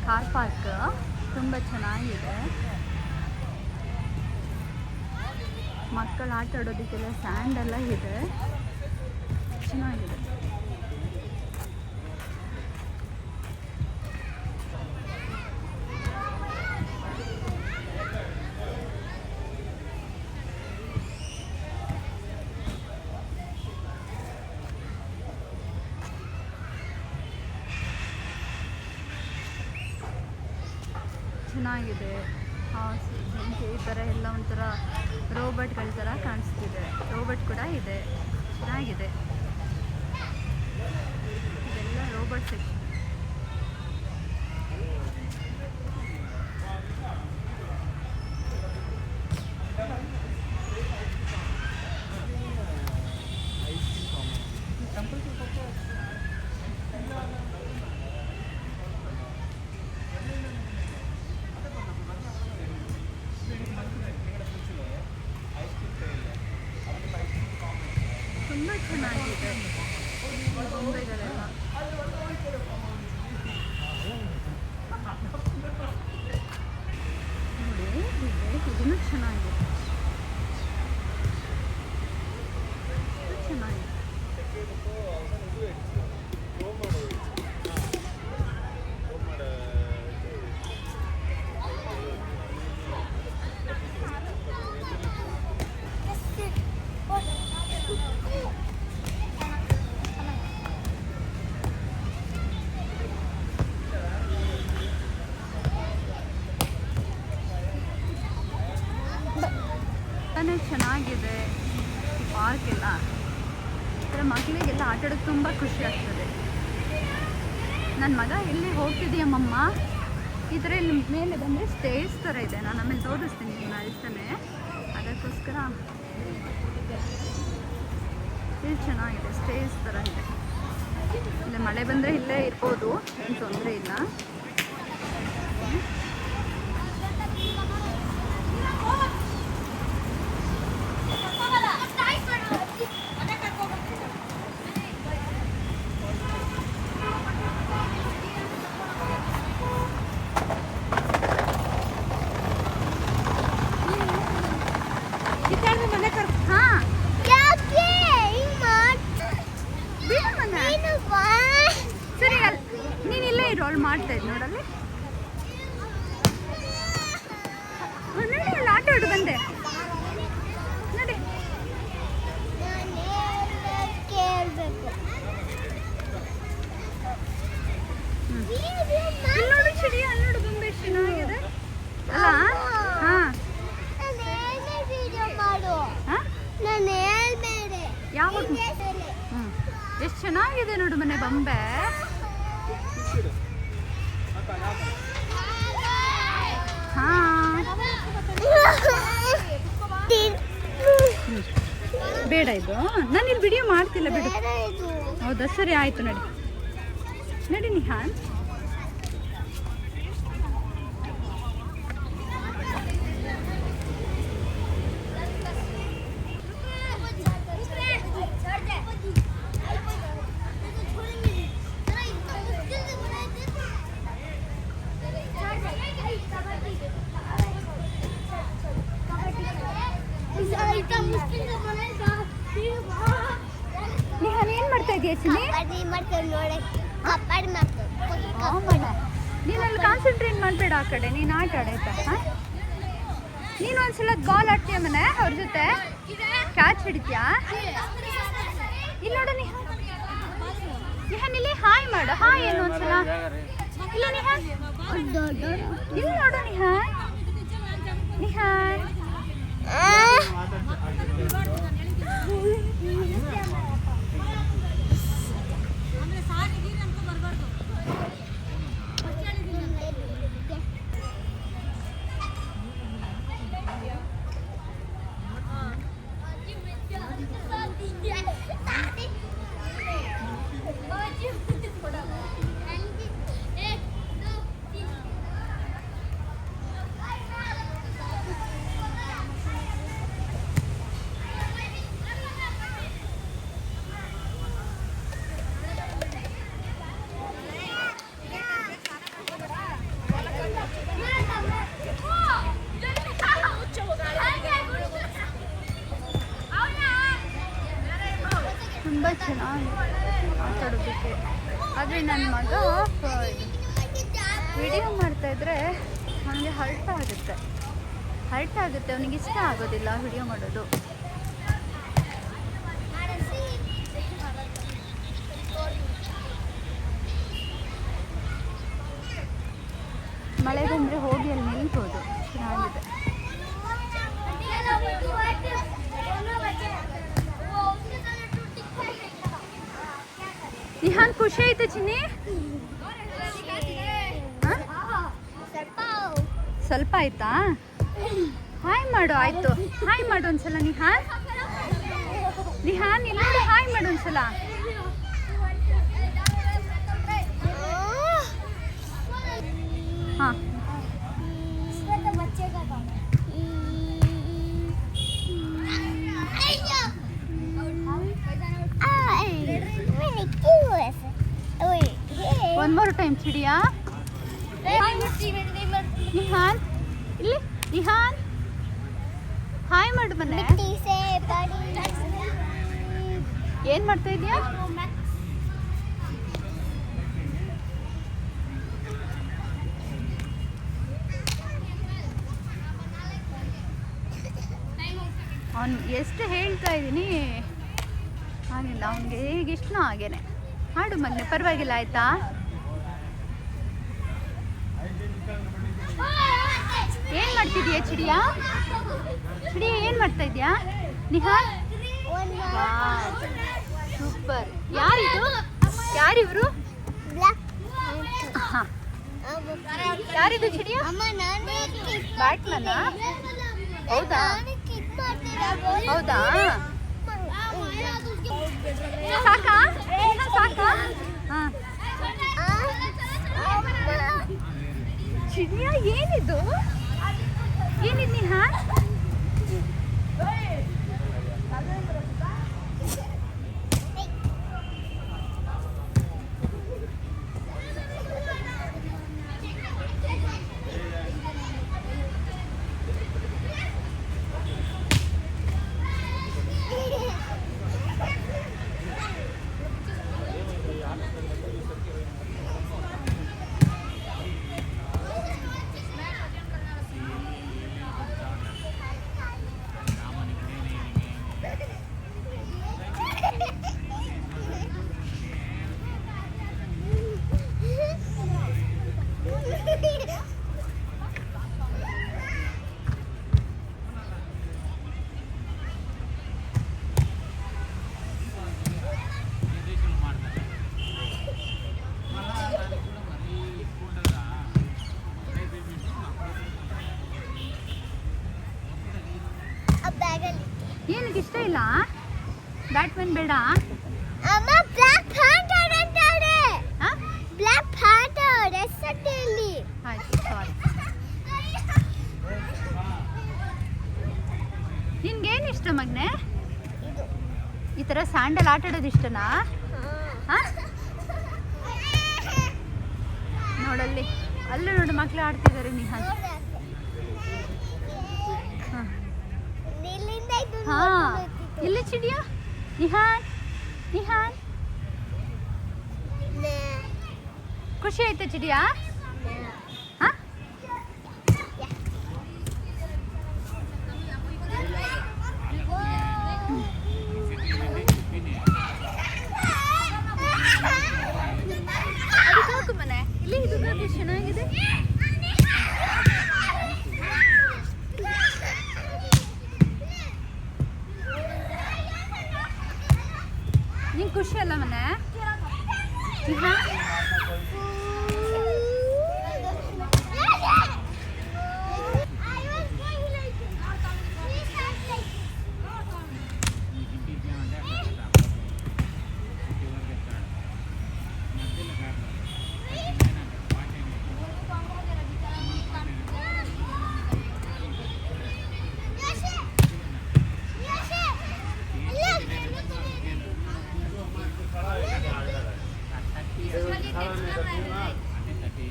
Car park ತುಂಬ ಚೆನ್ನಾಗಿದೆ. ಮಕ್ಕಳು ಆಟ ಆಡೋದಕ್ಕೆಲ್ಲ ಸ್ಯಾಂಡ್ ಎಲ್ಲ ಇದೆ, ಚೆನ್ನಾಗಿದೆ. ಚೆನ್ನಾಗಿದೆ. ಜಿಂಕೆ ಈ ಥರ ಎಲ್ಲ ಒಂಥರ ರೋಬೋಟ್ಗಳ ಥರ ಕಾಣಿಸ್ತಿದೆ. ರೋಬೋಟ್ ಕೂಡ ಇದೆ, ಚೆನ್ನಾಗಿದೆ. ಇದೆಲ್ಲ ರೋಬೋಟ್ ಸೆಕ್ಷನ್. ತುಂಬ ಚೆನ್ನಾಗಿದೆ ಗೊಂಬೆಗಳೆಲ್ಲ. ನೋಡಿ ಇದನ್ನು ಚೆನ್ನಾಗಿದೆ, ಚೆನ್ನಾಗಿದೆ. ಚೆನ್ನಾಗಿದೆ ಈ ಪಾರ್ಕ್ ಎಲ್ಲ. ಈ ಥರ ಮಕ್ಕಳಿಗೆಲ್ಲ ಆಟ ಆಡೋಕ್ಕೆ ತುಂಬ ಖುಷಿ ಆಗ್ತದೆ. ನನ್ನ ಮಗ ಎಲ್ಲಿ ಹೋಗ್ತಿದ್ದೀಯಮ್ಮಮ್ಮ, ಈ ಥರ ಇಲ್ಲಿ ಮೇಲೆ ಬಂದರೆ ಸ್ಟೇಜ್ ಥರ ಇದೆ. ನಾನು ಆಮೇಲೆ ತೋರಿಸ್ತೀನಿ ನಿಮ್ಮನ್ನ ಇಷ್ಟನೇ. ಅದಕ್ಕೋಸ್ಕರ ಇದು ಚೆನ್ನಾಗಿದೆ, ಸ್ಟೇಜ್ ಥರ ಇದೆ. ಇಲ್ಲೇ ಮಳೆ ಬಂದರೆ ಇಲ್ಲೇ ಇರ್ಬೋದು, ಏನು ತೊಂದರೆ ಇಲ್ಲ. ಸರಿ, ನೀನು ಇಲ್ಲೇ ರೋಲ್ ಮಾಡ್ತಾ ಇದ್ದು ನೋಡಲ್ಲಿ. ನೋಡಿ ಅಲ್ಲಿ ಆಟ ಆಡು ಬಂದೆ ನೋಡಿ. ಅಲ್ಲಿ ನೋಡು ಚಿಡಿ, ಅಲ್ಲಿ ನೋಡು ಗೊಂಬೆ ಎಷ್ಟು ಚೆನ್ನಾಗಿದೆ ಅಲ್ಲ. ಹಾಂ ಯಾವಾಗ ಎಷ್ಟು ಚೆನ್ನಾಗಿದೆ ನೋಡು ಮನೆ ಬೊಂಬೆ. ಹಾಂ ಬೇಡ ಇದು, ನಾನು ಇಲ್ಲಿ ವಿಡಿಯೋ ಮಾಡ್ತಿಲ್ಲ ಬಿಡು. ಹೌದಾ, ಸರಿ ಆಯಿತು. ನಡಿ ನಡಿ ನಿಹಾನ್. ನಿಹಾನ್ ಏನು ಮಾಡ್ತಾ ಇದೀಯ ಚಿನಿ? ನೀನು ಅಲ್ಲಿ ಕಾನ್ಸಂಟ್ರೇಟ್ ಮಾಡಬೇಡ, ಆ ಕಡೆ ನೀನು ಆಟ ಆಡಾಯ್ತಾ. ಹಾಂ, ನೀನು ಒಂದ್ಸಲ ಬಾಲ್ ಆಡ್ತೀಯ ಮನೆ ಅವ್ರ ಜೊತೆ, ಕ್ಯಾಚ್ ಹಿಡಿತೀಯಾ? ಇಲ್ಲಿ ನೋಡು ನಿಹಾನ್, ನಿಹಾನ್ ಇಲ್ಲಿ ಹಾಯ್ ಮಾಡು. ಹಾಯ್ ಏನು ಒಂದ್ಸಲ. ಇಲ್ಲ ನಿಹಾನ್, ಇಲ್ಲಿ ನೋಡು ನಿಹಾನ್. ನಿಹಾನ್ ತುಂಬ ಚೆನ್ನಾಗಿ ಮಾತಾಡೋದಕ್ಕೆ. ಆದರೆ ನನ್ನ ಮಗ ವಿಡಿಯೋ ಮಾಡ್ತಾಯಿದ್ರೆ ಅವನಿಗೆ ಹರ್ಟ್ ಆಗುತ್ತೆ, ಅವನಿಗೆ ಇಷ್ಟ ಆಗೋದಿಲ್ಲ ವಿಡಿಯೋ ಮಾಡೋದು. ಮಳೆ ಬಂದರೆ ಹೋಗಿ ಅಲ್ಲಿ ನಿಲ್ಬೋದು, ಚೆನ್ನಾಗಿದೆ. ನಿಹಾನ್ ಖುಷಿ ಆಯ್ತು ಚಿನ್ನಿ? ಸ್ವಲ್ಪ ಆಯ್ತಾ? ಹಾಯ್ ಮಾಡು. ಆಯ್ತು, ಹಾಯ್ ಮಾಡು ಒಂದ್ಸಲ. ನಿಹಾನ್ ಇಲ್ಲಿ ಹಾಯ್ ಮಾಡು ಒಂದ್ಸಲ. ಹಾಂ ಒನ್ ಮೋರ್ ಟೈಮ್ ಚಿಡಿಯಾ. ನಿಹಾನ್ ಇಲ್ಲಿ, ನಿಹಾನ್ ಹಾಯ್ ಮಾಡು ಮನೆ. ಏನ್ ಮಾಡ್ತಾ ಇದೀಯಾ? ಅವ್ನು ಎಷ್ಟು ಹೇಳ್ತಾ ಇದ್ದೀನಿ ಹಾಗಿಲ್ಲ, ಅವನಿಗೆ ಈಗ ಇಷ್ಟನೂ ಹಾಗೇನೆ. ಹಾಡು ಮಗನೆ, ಪರವಾಗಿಲ್ಲ ಆಯ್ತಾ? ಏನ್ ಮಾಡ್ತಿದ್ಯಾ ಚಿಡಿಯಾ? ಏನ್ ಮಾಡ್ತಾ ಇದ್ಯಾ? ನಿಹಾನ್ ಸೂಪರ್. ಯಾರಿವರು? ಯಾರಿದು ಚಿಡಿಯಾ? ಬ್ಯಾಟ್ಮನ್? ಹೌದಾ? ಸಾಕಾ? ಹಾಂ ಚಿಡಿಯಾ, ಏನಿದು ನಿಹಾನ್? ಏನಕ್ಕೆ ಇಷ್ಟ ಇಲ್ಲ? ಬ್ಯಾಟ್ಮನ್ ಬೇಡ? ನಿನ್ಗೇನು ಇಷ್ಟ ಮಗ್ನೆ? ಈ ಥರ ಸ್ಯಾಂಡಲ್ ಆಟ ಆಡೋದು ಇಷ್ಟನಾ? ನೋಡಲ್ಲಿ, ಅಲ್ಲೂ ನೋಡು ಮಕ್ಳು ಆಡ್ತಿದ್ದಾರೆ. ನಿಹಾನ್ ಹಾಂ ಇಲ್ಲಿ ಚಿಡಿಯಾ. ನಿಹಾನ್ ಖುಷಿ ಆಯ್ತಾ ಚಿಡಿಯಾ? ಹಾಂ ಅದು ಸಾಕು ಮನೆ. ಇಲ್ಲಿ ಇದು ಚೆನ್ನಾಗಿದೆ. ನಿಂಗೆ ಖುಷಿ ಅಲ್ಲ ಮನೆ?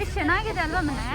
ಎಷ್ಟು ಚೆನ್ನಾಗಿದೆ ಅಲ್ವಾ ಮನೆ?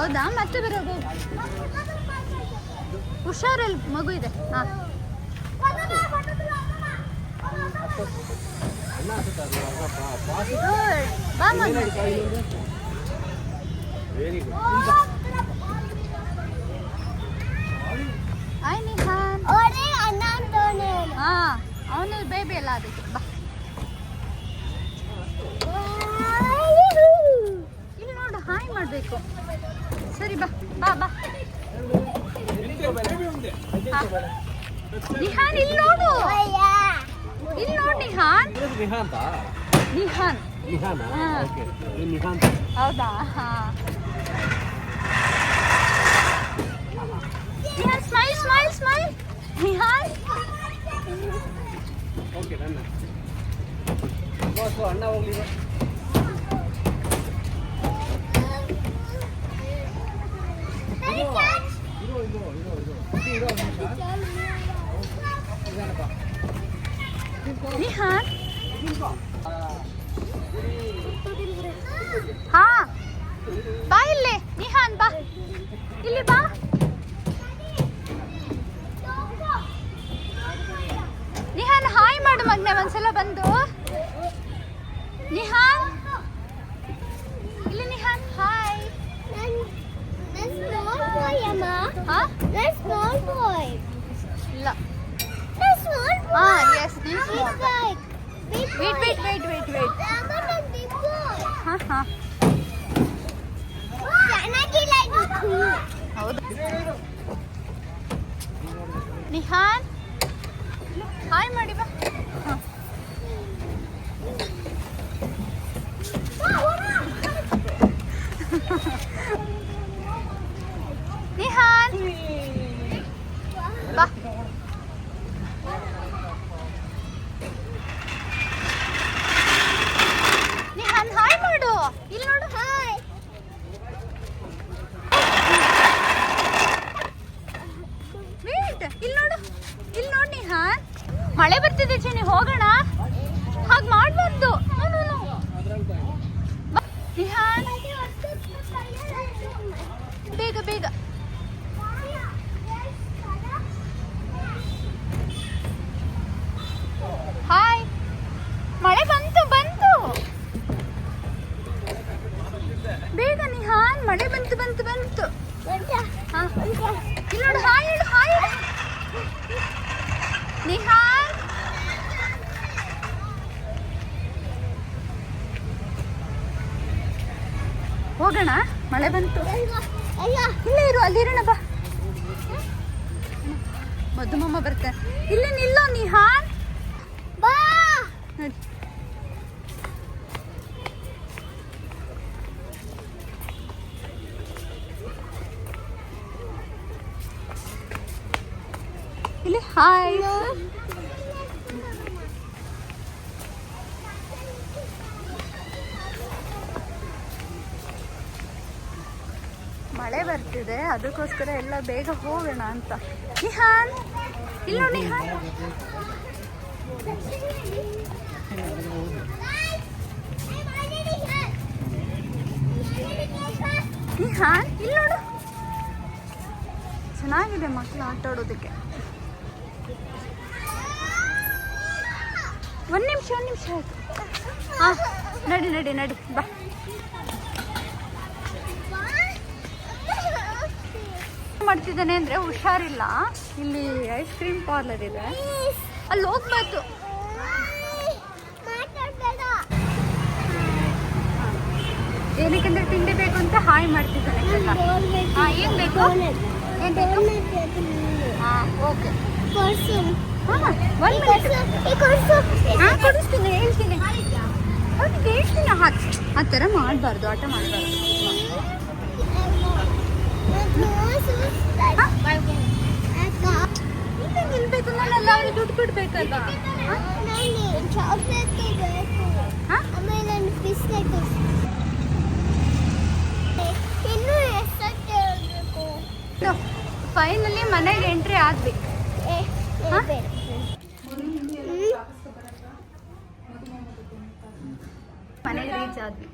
ಹೌದಾ ಮತ್ತೆ ಬರೋದು ಹುಷಾರಲ್ಲಿ ಮಗು ಇದೆ. ಹಾಂ ಬಾ ಮಗು. ಹಾಯ್ ನಿಹಾನ್. ಹಾಂ ಅವನು ಬೇಬಿ ಎಲ್ಲ ಅದಕ್ಕೆ ಬಾ. ಇಲ್ಲಿ ನೋಡು ಹಾಯ್ ಮಾಡಬೇಕು. ಸರಿ ಬಾ ಬಾ ಬಾ. ನಿಹಾನ್ ಇಲ್ಲಿ ನೋಡು, ಇಲ್ಲಿ ನೋಡು ನಿಹಾನ್. ನಿಹಾನ್ ಹೌದಾ? ಹಾಂ Nihan smile smile smile. Nihan ಅಣ್ಣ ಹೋಗ್ಲಿ. ನಿಹಾನ್ ಹಾ ಬಾ ಇಲ್ಲಿ. ನಿಹಾನ್ ಬಾ ಇಲ್ಲಿ ಬಾ. ನಿಹಾನ್ ಹಾಯ್ ಮಾಡು ಮಗ್ನೆ ಒಂದ್ಸಲ ಬಂದು. ನಿಹಾನ್ ಇಲ್ಲಿ. ನಿಹಾನ್ ಹಾಯ್. ಇಲ್ಲ ಎಸ್ ವೇಟ್. ಹಾಂ ಹಾಂ ಹೌದಾ? ನಿಹಾನ್ ಹಾಯ್ ಮಾಡಿ ಬಾ. ಹಾಂ ನಿಹಾನ್ ಬಾ. ನಿಹಾನ್ ಹಾಯ್ ಮಾಡು. ಇಲ್ಲಿ ನೋಡು ಹಾಯ್. ವೇಟ್ ಇಲ್ಲಿ ನೋಡು, ಇಲ್ಲಿ ನೋಡಿ ನಿಹಾನ್. ಮಳೆ ಬರ್ತಿದೆ ಚಿನ್ನಿ, ಹೋಗೋಣ. ಹಾಗೆ ಮಾಡಬಾರ್ದು. ನಿಹಾನ್ ಬೇಗ ಬೇಗ. ಹಾಯ್. ಮಳೆ ಬಂತು ಬಂತು. ಬೇಗ ನಿಹಾನ್, ಮಳೆ ಬಂತು ಬಂತು ಬಂತು. ಹಾಂ ಇಲ್ಲಿ ನೋಡು ಹಾಯ್ ಹೇಳು, ಹಾಯ್ ಹೇಳು ನಿಹಾನ್. ಹೋಗೋಣ, ಮಳೆ ಬಂತು. ಇಲ್ಲೇ ಇರು, ಅಲ್ಲಿರೋಣ ಬಾ. ಮಧುಮಮ್ಮ ಬರ್ತಾರೆ. ಇಲ್ಲಿ ನಿಲ್ಲೋ ನಿಹಾನ್ ಬಾ. ನೋಡಿ ಇಲ್ಲಿ ಹಾಯ್. ಮಳೆ ಬರ್ತಿದೆ, ಅದಕ್ಕೋಸ್ಕರ ಎಲ್ಲ ಬೇಗ ಹೋಗೋಣ ಅಂತ. ನಿಹಾನ್ ಇಲ್ಲೋ ನಿಹಾನ್. ನಿಹಾನ್ ಇಲ್ಲಿ ನೋಡು, ಚೆನ್ನಾಗಿದೆ ಮಕ್ಕಳು ಆಟ ಆಡೋದಕ್ಕೆ. ಒಂದು ನಿಮಿಷ ಆಯ್ತು. ಹಾಂ ನಡಿ ಬಾ. ಮಾಡ್ತಿದ್ದಾನೆ ಅಂದರೆ ಹುಷಾರಿಲ್ಲ. ಇಲ್ಲಿ ಐಸ್ ಕ್ರೀಮ್ ಪಾರ್ಲರ್ ಇದೆ, ಅಲ್ಲಿ ಹೋಗ್ಬಾರ್ದು. ಏನಕ್ಕೆಂದ್ರೆ ತಿಂಡಿ ಬೇಕು ಅಂತ ಹಾಯ್ ಮಾಡ್ತಿದ್ದಾನೆ. ಹಾಂ ಏನು ಬೇಕು? ಹಾಂ ಓಕೆ. ಹಾಂ 1 ಮಿನಿಟ್. ಹಾಂ ಕೊಡಿಸ್ತೀನಿ, ಹೇಳ್ತೀನಿ ಅವ್ನಿಗೆ ಹೇಳ್ತೀನಿ. ಆ ಥರ ಮಾಡಬಾರ್ದು, ಆಟ ಮಾಡಬಾರ್ದು. ನಿಲ್ಬೇಕು, ನಾನೆಲ್ಲ ಅವ್ರಿಗೆ ದುಡ್ಡು ಕೊಡ್ಬೇಕಲ್ವಾ? ಫೈನಲಿ ಮನೆಗೆ ಎಂಟ್ರಿ ಆದ್ವಿ. ಮನೆಗೆ ರೀಚ್ ಆದ್ವಿ.